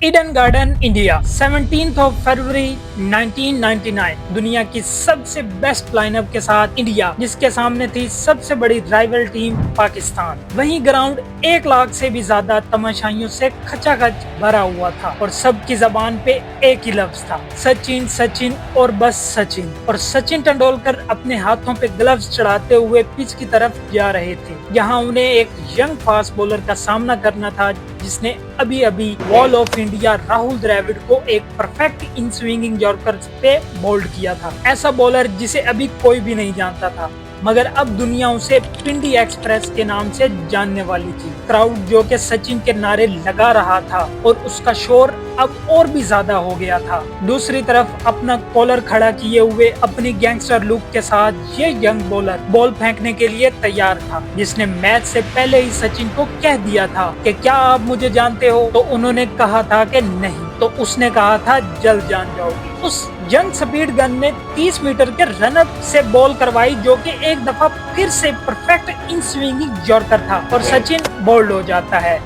Eden garden India 17 फरवरी 1999 दुनिया की सबसे बेस्ट लाइनअप के साथ इंडिया, जिसके सामने थी सबसे बड़ी राइवल टीम पाकिस्तान। वहीं ग्राउंड 1 लाख से भी ज्यादा तमाशाइयों से खचाखच भरा हुआ था और सबकी जबान पे एक ही लफ्ज था, सचिन सचिन और बस सचिन। और सचिन तेंदुलकर अपने हाथों पे ग्लव्स चढ़ाते हुए पिच की तरफ जा रहे थे। यहाँ उन्हें एक यंग फास्ट बॉलर का सामना करना था जिसने अभी अभी wall of India Rahul Dravid को एक परफेक्ट इन स्विंगिंग यॉर्कर पे मोल्ड किया था। ऐसा बॉलर जिसे अभी कोई भी नहीं जानता था, मगर अब दुनिया उसे पिंडी एक्सप्रेस के नाम से जानने वाली थी। क्राउड जो के सचिन के नारे लगा रहा था और उसका शोर अब और भी ज्यादा हो गया था। दूसरी तरफ अपना कॉलर खड़ा किए हुए अपनी गैंगस्टर लुक के साथ ये यंग बॉलर बॉल फेंकने के लिए तैयार था, जिसने मैच से पहले ही सचिन को कह दिया था कि क्या आप मुझे जानते हो, तो उन्होंने कहा था कि नहीं, तो उसने कहा था जल्द जान जाओगी। उस यंग स्पीड गन ने 30 मीटर के रनअप से बॉल करवाई जो कि एक दफा फिर से परफेक्ट इन स्विंगिंग यॉर्कर था और सचिन बोल्ड हो जाता है।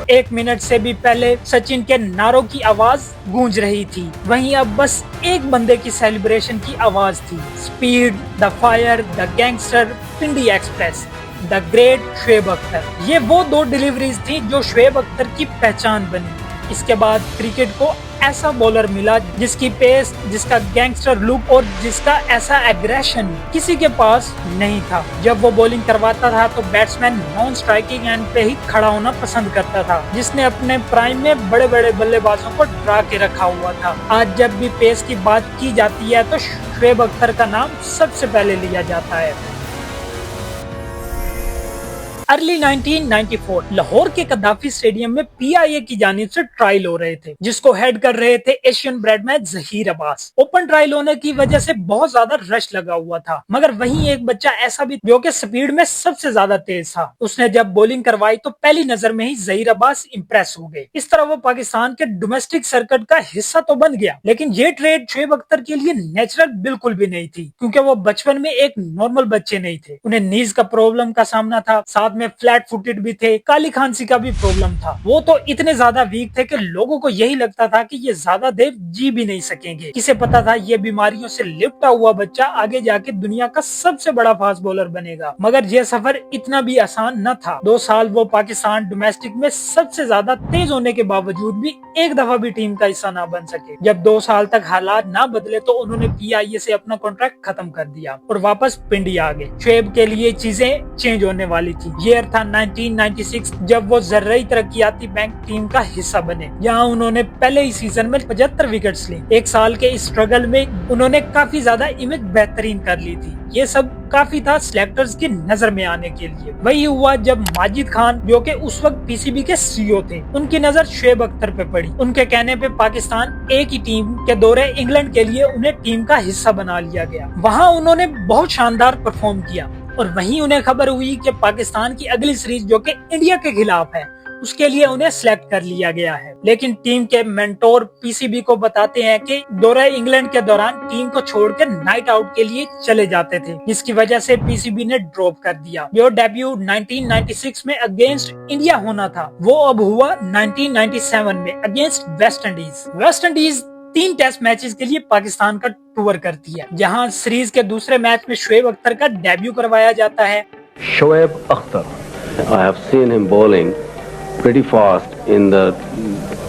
एक मिनट से भी पहले सचिन के नारों की आवाज गूंज रही थी, वहीं अब बस एक बंदे की सेलिब्रेशन की आवाज थी, speed, the fire, the gangster, Pindi express, the great Shoaib Akhtar. ये वो दो डिलीवरीज थी जो शोएब अख्तर की पहचान बनी। इसके बाद क्रिकेट को ऐसा बॉलर मिला जिसकी पेस, जिसका गैंगस्टर लुक और जिसका ऐसा एग्रेशन किसी के पास नहीं था। जब वो बॉलिंग करवाता था तो बैट्समैन नॉन स्ट्राइकिंग एंड पे ही खड़ा होना पसंद करता था, जिसने अपने प्राइम में बड़े बड़े बल्लेबाजों को डरा के रखा हुआ था। आज जब भी पेस की बात की जाती है तो शोएब अख्तर का नाम सबसे पहले लिया जाता है। अर्ली 1994 लाहौर के कद्दाफी स्टेडियम में पीआईए की जानिब से ट्रायल हो रहे थे, जिसको हेड कर रहे थे Asian Bradman Zaheer Abbas. Open trial होने की वजह से बहुत ज्यादा रश लगा हुआ था, मगर वहीं एक बच्चा ऐसा भी जो कि स्पीड में सबसे ज्यादा तेज था। उसने जब बॉलिंग करवाई तो पहली नजर में ही जहीर अब्बास इंप्रेस हो गए। इस तरह वो पाकिस्तान के डोमेस्टिक सर्किट का हिस्सा तो बन गया, लेकिन ये ट्रेड शोएब अख्तर के लिए नेचुरल बिल्कुल भी नहीं थी, क्योंकि वो बचपन में एक नॉर्मल बच्चे नहीं थे। उन्हें नीज का प्रॉब्लम का सामना था, साथ में फ्लैट फुटेड भी थे, काली खांसी का भी प्रॉब्लम था। वो तो इतने ज्यादा वीक थे कि लोगों को यही लगता था कि ये ज्यादा देर जी भी नहीं सकेंगे। किसे पता था ये बीमारियों से लिपटा हुआ बच्चा आगे जाके दुनिया का सबसे बड़ा फास्ट बॉलर बनेगा। मगर ये सफर इतना भी आसान न था। 2 साल वो पाकिस्तान डोमेस्टिक में सबसे ज्यादा तेज होने के बावजूद भी एक दफा भी टीम का हिस्सा ना बन सके। जब 2 साल तक हालात ना बदले तो उन्होंने पीआईए से अपना कॉन्ट्रैक्ट खत्म कर दिया और वापस पिंडी आ गए। शोएब के लिए चीजें चेंज होने वाली थी। ईयर था 1996 जब वो जर्राई तरक्कियाती बैंक टीम का हिस्सा बने। यहाँ उन्होंने पहले ही सीजन में 75 विकेट्स ली। 1 साल के इस स्ट्रगल में उन्होंने काफी ज्यादा इमेज बेहतरीन कर ली थी। ये सब काफी था सिलेक्टर्स की नजर में आने के लिए। वही हुआ जब माजिद खान जो कि उस वक्त पीसीबी के सीईओ थे, उनकी नजर शोएब अख्तर पे पड़ी। उनके कहने पे पाकिस्तान एक ही टीम के दौरे इंग्लैंड के लिए उन्हें टीम का हिस्सा बना लिया गया। वहाँ उन्होंने बहुत शानदार परफॉर्म किया और वहीं उन्हें खबर हुई कि पाकिस्तान की अगली सीरीज जो कि इंडिया के खिलाफ है उसके लिए उन्हें सिलेक्ट कर लिया गया है। लेकिन टीम के मेंटोर पीसीबी को बताते हैं कि दौरे इंग्लैंड के दौरान टीम को छोड़कर नाइट आउट के लिए चले जाते थे, जिसकी वजह से पीसीबी ने ड्रॉप कर दिया। जो डेब्यू 1996 में अगेंस्ट इंडिया होना था वो अब हुआ 1997 में against West Indies. West Indies 3 test matches के लिए पाकिस्तान का टूर करती है, जहां सीरीज के दूसरे मैच में शोएब अख्तर का डेब्यू करवाया जाता है। Shoaib Akhtar, I have seen him bowling pretty fast in the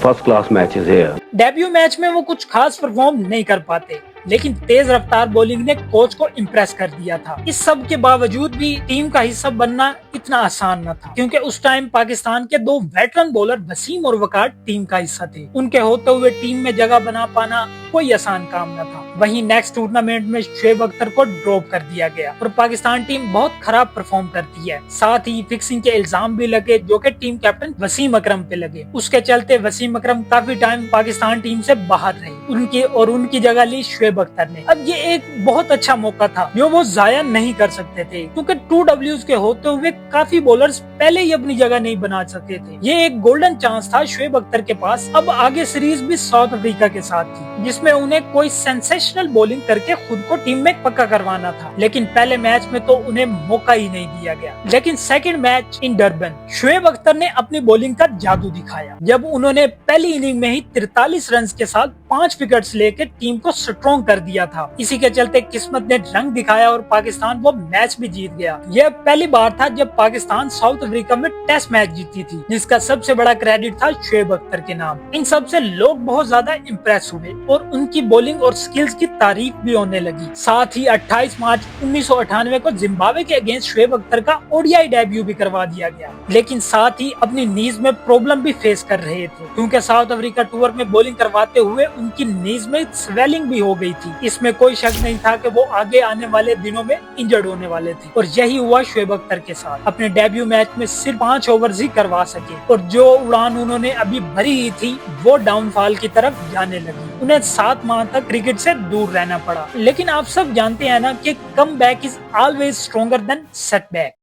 first class matches here. Debut match में वो कुछ खास परफॉर्म नहीं कर पाते, लेकिन तेज रफ्तार बॉलिंग ने कोच को इम्प्रेस कर दिया था। इस सब के बावजूद भी टीम का हिस्सा बनना इतना आसान न था, क्योंकि उस टाइम पाकिस्तान के 2 वेटरन बॉलर वसीम और वकार टीम का हिस्सा थे। उनके होते हुए टीम में जगह बना पाना कोई आसान काम न था। वहीं नेक्स्ट टूर्नामेंट में शोएब अख्तर को ड्रॉप कर दिया गया और पाकिस्तान टीम बहुत खराब परफॉर्म करती है। साथ ही फिक्सिंग के इल्जाम भी लगे जो कि टीम कैप्टन वसीम अकरम पे लगे। उसके चलते वसीम अकरम काफी टाइम पाकिस्तान टीम से बाहर रहे। उनकी जगह ली शोएब अख्तर ने। अब ये एक बहुत अच्छा मौका था जो वो जाया नहीं कर सकते थे, क्योंकि 2Ws के होते हुए काफी बॉलर्स पहले ही अपनी जगह नहीं बना सके थे। ये एक गोल्डन चांस था शोएब अख्तर के पास। अब आगे सीरीज भी साउथ अफ्रीका के साथ थी, जिसमें जिसमें उन्हें कोई सेंसेशनल बॉलिंग करके खुद को टीम में पक्का करवाना था, लेकिन पहले मैच में तो उन्हें मौका ही नहीं दिया गया। लेकिन सेकंड मैच इन डरबन शोएब अख्तर ने अपनी बॉलिंग का जादू दिखाया, जब उन्होंने पहली इनिंग में ही 43 रन के साथ 5 विकेट्स लेकर टीम को स्ट्रॉन्ग कर दिया था। इसी के चलते किस्मत ने रंग दिखाया और पाकिस्तान वो मैच भी जीत गया। यह पहली बार था जब पाकिस्तान साउथ अफ्रीका में टेस्ट मैच जीती थी, जिसका सबसे बड़ा क्रेडिट था शोएब अख्तर के नाम। इन सब से लोग बहुत ज्यादा इम्प्रेस हुए और उनकी बॉलिंग और स्किल्स की तारीफ भी होने लगी। साथ ही 28 मार्च 1998 को जिम्बाब्वे के अगेंस्ट शोएब अख्तर का ओडीआई डेब्यू भी करवा दिया गया, लेकिन साथ ही अपनी नीज में प्रॉब्लम भी फेस कर रहे थे, क्योंकि साउथ अफ्रीका टूर में बॉलिंग करवाते हुए उनकी नीज में स्वेलिंग भी हो गई थी। इसमें कोई शक नहीं था कि वो आगे आने वाले दिनों में इंजर्ड होने वाले थे, और यही हुआ शोएब अख्तर के साथ। अपने डेब्यू मैच में सिर्फ 5 ओवर्स ही करवा सके, और जो उड़ान उन्होंने अभी भरी ही थी वो डाउनफॉल की तरफ जाने लगी। उन्हें 7 माह तक क्रिकेट से दूर रहना पड़ा। लेकिन आप सब जानते हैं ना कि comeback is always stronger than setback.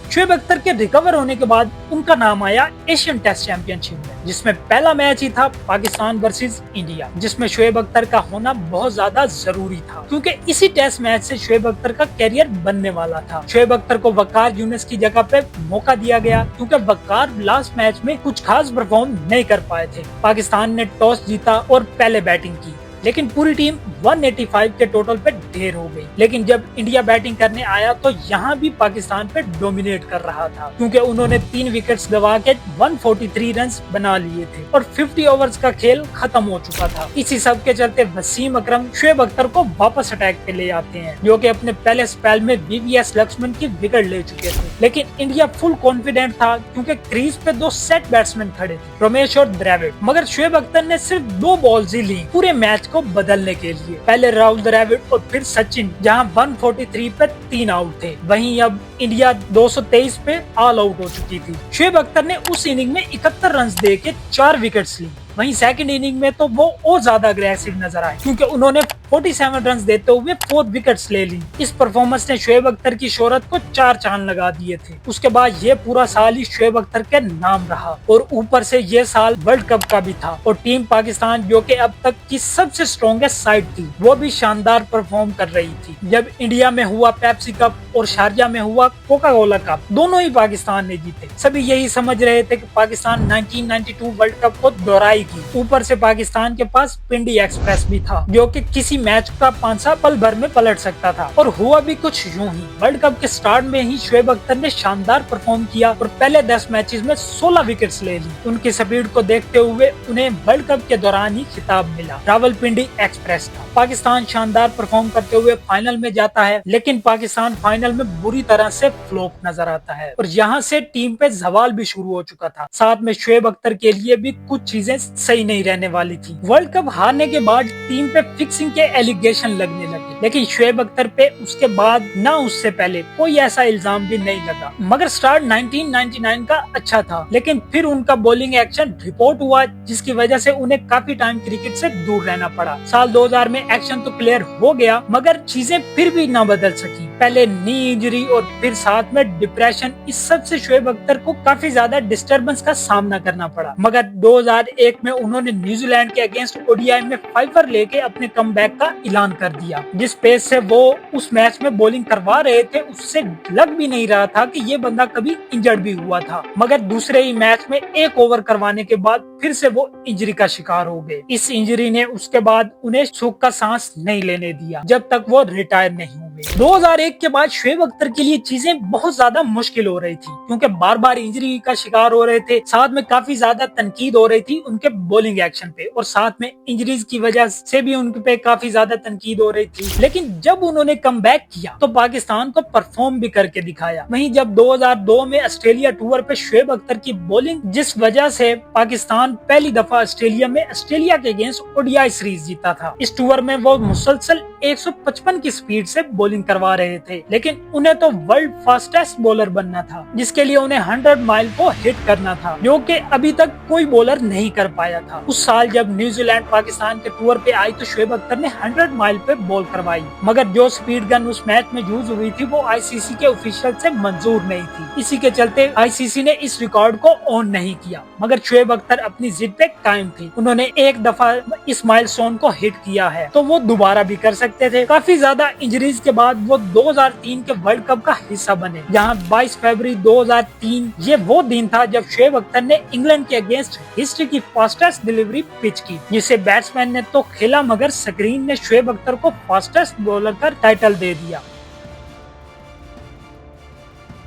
Shoaib Akhtar के रिकवर होने के बाद उनका नाम आया एशियन टेस्ट चैंपियनशिप में, जिसमें पहला मैच ही था पाकिस्तान वर्सेस इंडिया, जिसमें शोएब अख्तर का होना बहुत ज्यादा जरूरी था, क्योंकि इसी टेस्ट मैच से शोएब अख्तर का कैरियर बनने वाला था। शोएब अख्तर को वकार यूनिस की जगह पे मौका दिया गया, क्योंकि वकार लास्ट मैच में कुछ खास परफॉर्म नहीं कर पाए थे। पाकिस्तान ने टॉस जीता और पहले बैटिंग की, लेकिन पूरी टीम 185 के टोटल पे ढेर हो गई। लेकिन जब इंडिया बैटिंग करने आया तो यहाँ भी पाकिस्तान पे डोमिनेट कर रहा था, क्योंकि उन्होंने 3 विकेट्स गवा के 143 रन बना लिए थे और 50 ओवर्स का खेल खत्म हो चुका था। इसी सब के चलते वसीम अकरम शोएब अख्तर को वापस अटैक पे ले आते हैं, जो कि अपने पहले स्पेल में वीवीएस लक्ष्मण की विकेट ले चुके थे। लेकिन इंडिया फुल कॉन्फिडेंट था, क्योंकि क्रीज पे 2 सेट बैट्समैन खड़े थे, रमेश और द्रविड़। मगर शोएब अख्तर ने सिर्फ 2 बॉल्स ही ली पूरे मैच को बदलने के लिए। पहले राहुल द्रविड़ और फिर सचिन, जहां 143 पे 3 आउट थे। वहीं अब इंडिया 223 पे ऑल आउट हो चुकी थी। शोएब अख्तर ने उस इनिंग में 71 रन देके 4 विकेट्स ली। वहीं सेकंड इनिंग में तो वो और ज्यादा अग्रेसिव नजर आए, क्योंकि उन्होंने 47 रन देते हुए 4 विकेट्स ले ली। इस परफॉर्मेंस ने शोएब अख्तर की शोहरत को 4 चांद लगा दिए थे। उसके बाद ये पूरा साल ही शोएब अख्तर के नाम रहा, और ऊपर से ये साल वर्ल्ड कप का भी था, और टीम पाकिस्तान, जो कि अब तक की सबसे स्ट्रॉन्गेस्ट साइड थी, वो भी शानदार परफॉर्म कर रही थी। जब इंडिया में हुआ पेप्सी कप और शारजा में हुआ कोका कोला कप, दोनों ही पाकिस्तान ने जीते। सभी यही समझ रहे थे कि पाकिस्तान 1992 वर्ल्ड कप को दोहराएगी। ऊपर से पाकिस्तान के पास पिंडी एक्सप्रेस भी था, जो कि किसी मैच का पांसा पल भर में पलट सकता था, और हुआ भी कुछ यूं ही। वर्ल्ड कप के स्टार्ट में ही शोएब अख्तर ने शानदार परफॉर्म किया और पहले 10 मैचेस में 16 विकेट्स ले ली। उनकी स्पीड को देखते हुए उन्हें वर्ल्ड कप के दौरान ही खिताब मिला। रावलपिंडी एक्सप्रेस था। पाकिस्तान शानदार परफॉर्म करते हुए फाइनल में जाता है, लेकिन पाकिस्तान फाइनल में बुरी तरह से फ्लॉप नजर आता है, और यहाँ से टीम पे सवाल भी शुरू हो चुका था। साथ में शोएब अख्तर के लिए भी कुछ चीजें सही नहीं रहने वाली थी। वर्ल्ड कप हारने के बाद टीम पे फिक्सिंग के एलिगेशन लगने लगे, लेकिन शोएब अख्तर पे उसके बाद ना उससे पहले कोई ऐसा इल्जाम भी नहीं लगा। मगर स्टार्ट 1999 का अच्छा था, लेकिन फिर उनका बॉलिंग एक्शन रिपोर्ट हुआ, जिसकी वजह से उन्हें काफी टाइम क्रिकेट से दूर रहना पड़ा। साल 2000 में एक्शन तो क्लियर हो गया, मगर चीजें फिर भी ना बदल सकी। पहले नी इंजरी और फिर साथ में डिप्रेशन, इस सब से शोएब अख्तर को काफी ज्यादा डिस्टरबेंस का सामना करना पड़ा। मगर 2001 में उन्होंने न्यूजीलैंड के अगेंस्ट ओडीआई में 5 लेके अपने कमबैक का ऐलान कर दिया। जिस पेस से वो उस मैच में बॉलिंग करवा रहे थे, उससे लग भी नहीं रहा था कि ये बंदा कभी इंजर्ड भी हुआ था। मगर दूसरे ही मैच में 1 ओवर करवाने के बाद फिर से वो इंजरी का शिकार हो गए। इस इंजरी ने उसके बाद उन्हें सुख का सांस नहीं लेने दिया, जब तक वो रिटायर नहीं हुए। 2001 के बाद शोएब अख्तर के लिए चीजें बहुत ज्यादा मुश्किल हो रही थी, क्योंकि बार बार इंजरी का शिकार हो रहे थे। साथ में काफी ज्यादा तनकीद हो रही थी उनके बॉलिंग एक्शन पे, और साथ में इंजरीज की वजह से भी उनके पे काफी ज्यादा तनकीद हो रही थी। लेकिन जब उन्होंने कमबैक किया तो पाकिस्तान को परफॉर्म भी करके दिखाया। वहीं जब 2002 में ऑस्ट्रेलिया टूर पे शोएब अख्तर की बॉलिंग, जिस वजह से पाकिस्तान पहली दफा ऑस्ट्रेलिया के अगेंस्ट ओडीआई सीरीज जीता था। इस टूर में वो मुसलसल 155 की स्पीड से बॉलिंग करवा रहे थे, लेकिन उन्हें तो वर्ल्ड फास्टेस्ट बॉलर बनना था, जिसके लिए उन्हें 100 माइल को हिट करना था, जो कि अभी तक कोई बॉलर नहीं कर पाया था। उस साल जब न्यूजीलैंड पाकिस्तान के टूर पे आई तो शोएब अख्तर ने 100 माइल पे बॉल करवाई, मगर जो स्पीड गन उस मैच में यूज हुई थी वो आईसीसी के ऑफिशियल से मंजूर नहीं थी। इसी के चलते आईसीसी ने इस रिकॉर्ड को ऑन नहीं किया, मगर शोएब अख्तर अपनी जिद पे कायम थे। उन्होंने एक दफा इस माइलस्टोन को हिट किया है तो वो दोबारा भी कर सकते थे। काफी ज्यादा इंजरीज के बाद वो 2003 के वर्ल्ड कप का हिस्सा बने, जहां 22 फरवरी 2003 ये वो दिन था जब शोएब अख्तर ने इंग्लैंड के अगेंस्ट हिस्ट्री की फास्टेस्ट डिलीवरी पिच की, जिसे बैट्समैन ने तो खेला मगर स्क्रीन ने शोएब अख्तर को फास्टेस्ट बॉलर का टाइटल दे दिया।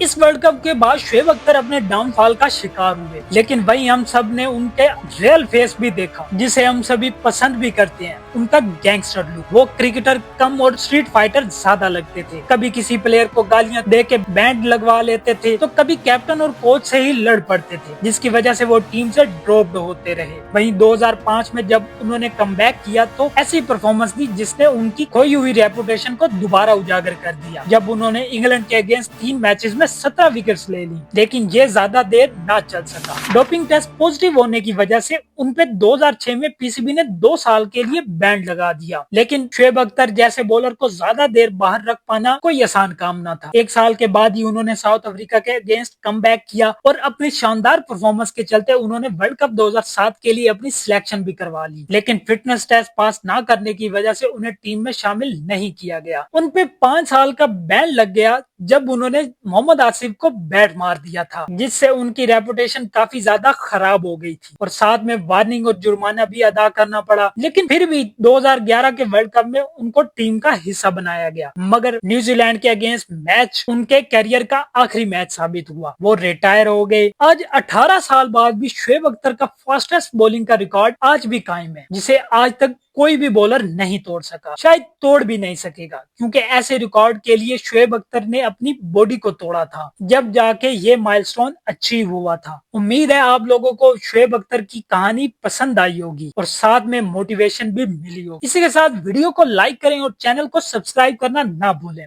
इस वर्ल्ड कप के बाद शोएब अख्तर अपने डाउनफॉल का शिकार हुए, लेकिन वहीं हम सब ने उनके रियल फेस भी देखा, जिसे हम सभी पसंद भी करते हैं, उनका गैंगस्टर लुक। वो क्रिकेटर कम और स्ट्रीट फाइटर ज्यादा लगते थे। कभी किसी प्लेयर को गालियां दे के बैंड लगवा लेते थे, तो कभी कैप्टन और कोच से ही लड़ पड़ते थे, जिसकी वजह से वो टीम से ड्रॉप्ड होते रहे। वहीं 2005 में जब उन्होंने कमबैक किया तो ऐसी परफॉर्मेंस दी जिसने उनकी खोई हुई रेपुटेशन को दोबारा उजागर कर दिया, जब उन्होंने इंग्लैंड के अगेंस्ट 3 मैचेस में 17 विकेट्स ले ली, लेकिन ये ज्यादा देर ना चल सका। डोपिंग टेस्ट पॉजिटिव होने की वजह से उनपे 2006 में पीसीबी ने 2 साल के लिए बैंड लगा दिया, लेकिन शोएब अख्तर जैसे बॉलर को ज्यादा देर बाहर रख पाना कोई आसान काम ना था। 1 साल के बाद ही उन्होंने साउथ अफ्रीका के अगेंस्ट कमबैक किया और अपनी शानदार परफॉर्मेंस के चलते उन्होंने वर्ल्ड कप 2007 के लिए अपनी सिलेक्शन भी करवा ली, लेकिन फिटनेस टेस्ट पास ना करने की वजह से उन्हें टीम में शामिल नहीं किया गया। उनपे 5 साल का बैन लग गया जब उन्होंने मोहम्मद आसिफ को बैट मार दिया था, जिससे उनकी रेपुटेशन काफी ज्यादा खराब हो गई थी और साथ में वार्निंग और जुर्माना भी अदा करना पड़ा। लेकिन फिर भी 2011 के वर्ल्ड कप में उनको टीम का हिस्सा बनाया गया, मगर न्यूजीलैंड के अगेंस्ट मैच उनके करियर का आखिरी मैच साबित हुआ। वो रिटायर हो गए। आज 18 साल बाद भी शोएब अख्तर का फास्टेस्ट बॉलिंग का रिकॉर्ड आज भी कायम है, जिसे आज तक कोई भी बॉलर नहीं तोड़ सका, शायद तोड़ भी नहीं सकेगा, क्योंकि ऐसे रिकॉर्ड के लिए शोएब अख्तर ने अपनी बॉडी को तोड़ा था, जब जाके ये माइलस्टोन अचीव हुआ था। उम्मीद है आप लोगों को शोएब अख्तर की कहानी पसंद आई होगी और साथ में मोटिवेशन भी मिली होगी। इसी के साथ वीडियो को लाइक करें और चैनल को सब्सक्राइब करना ना भूलें।